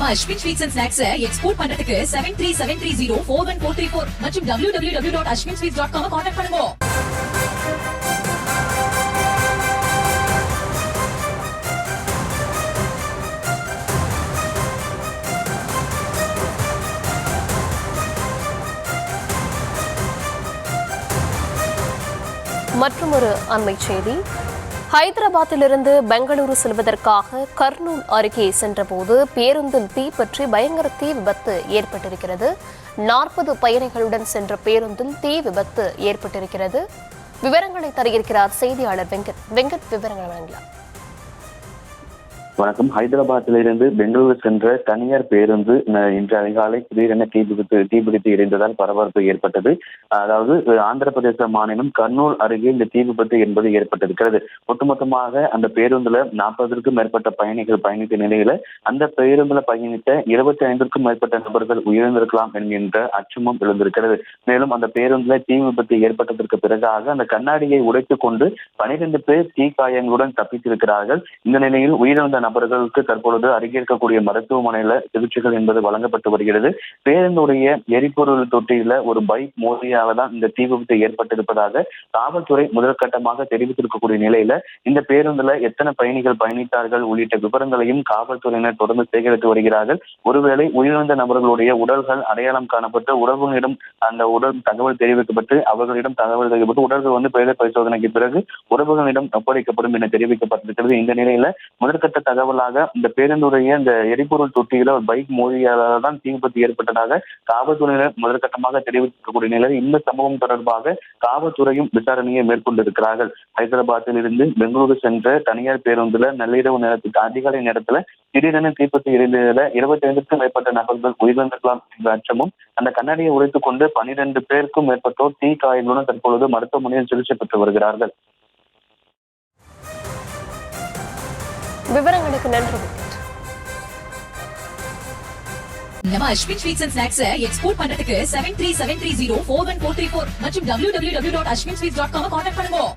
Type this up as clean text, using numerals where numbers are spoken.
நம்ம Ashwin sweets and snacks export பண்றதுக்கு 7373041434 மற்றும் www.ashwinsweets.com கான்டாக்ட் பண்ணுங்க. மற்றொரு அண்மை செய்தி. ஹைதராபாத்திலிருந்து பெங்களூரு செல்வதற்காக கர்னூல் அருகே சென்றபோது பேருந்தில் தீப்பற்றி பயங்கர தீ விபத்து ஏற்பட்டிருக்கிறது. 40 பயணிகளுடன் சென்ற பேருந்தில் தீ விபத்து ஏற்பட்டிருக்கிறது. விவரங்களை தருகிறார் செய்தியாளர் வெங்கட். விவரங்கள் வழங்கலாம். வணக்கம். ஹைதராபாத்திலிருந்து பெங்களூரு சென்ற தனியார் பேருந்து இன்று அதிகாலை திடீரென தீப்பிடித்து எரிந்ததால் பரபரப்பு ஏற்பட்டது. அதாவது ஆந்திர பிரதேச மாநிலம் கர்னூல் அருகே இந்த தீ விபத்து என்பது ஏற்பட்டிருக்கிறது. ஒட்டுமொத்தமாக அந்த பேருந்துல 40க்கும் மேற்பட்ட பயணிகள் பயணித்த நிலையில அந்த பேருந்துல பயணித்த 25க்கும் மேற்பட்ட நபர்கள் உயிரிழந்திருக்கலாம் என்கின்ற அச்சமும் எழுந்திருக்கிறது. மேலும் அந்த பேருந்துல தீ விபத்து ஏற்பட்டதற்கு பிறகாக அந்த கண்ணாடியை உடைத்துக் கொண்டு 12 பேர் தீ காயங்களுடன் தப்பித்திருக்கிறார்கள். இந்த நிலையில் உயிரிழந்த நபர்களுக்கு தற்பொழுது அருகே இருக்கக்கூடிய மருத்துவமனையில சிகிச்சைகள் என்பது வழங்கப்பட்டு வருகிறது. பேருந்துடைய எரிபொருள் தொட்டியில ஒரு பைக் மோதியாக தான் இந்த தீ விபத்து ஏற்பட்டிருப்பதாக காவல்துறை முதற்கட்டமாக தெரிவித்திருக்கக்கூடிய நிலையில இந்த பேருந்துல எத்தனை பயணிகள் பயணித்தார்கள் உள்ளிட்ட விவரங்களையும் காவல்துறையினர் தொடர்ந்து சேகரித்து வருகிறார்கள். ஒருவேளை உயிரிழந்த நபர்களுடைய உடல்கள் அடையாளம் காணப்பட்டு உறவுகளிடம் அந்த உடல் தகவல் தெரிவிக்கப்பட்டு அவர்களிடம் தகவல் தெரிவிக்கப்பட்டு உடல்கள் பிரேத பரிசோதனைக்கு பிறகு உறவுகளிடம் ஒப்படைக்கப்படும் என தெரிவிக்கப்பட்டிருக்கிறது. இந்த நிலையில முதற்கட்ட தகவலாக இந்த பேருந்துடைய இந்த எரிபொருள் தொட்டியில ஒரு பைக் மோதியால் தான் தீ விபத்து ஏற்பட்டதாக காவல்துறையினர் முதற்கட்டமாக தெரிவிக்கக்கூடிய நிலையில் இந்த சம்பவம் தொடர்பாக காவல்துறையும் விசாரணையை மேற்கொண்டிருக்கிறார்கள். ஹைதராபாத்தில் இருந்து பெங்களூரு சென்ற தனியார் பேருந்துல நள்ளிரவு நேரத்துக்கு அதிகாலை நேரத்துல திடீரென தீப்பற்றி எரிந்ததுல 25க்கும் மேற்பட்ட நபர்கள் உயிரிழந்திருக்கலாம் என்ற அச்சமும் அந்த கண்ணாடியை உடைத்துக் கொண்டு 12 பேருக்கும் மேற்பட்டோர் தீ காயங்களுடன் தற்பொழுது மருத்துவமனையில் சிகிச்சை பெற்று வருகிறார்கள். விவரங்களுக்கு நன்றி. நம்ம Ashwin sweets and snacks export பண்றதுக்கு 7373041434 மற்றும் www.ashwinsweets.com கான்டாக்ட் பண்ணுங்க.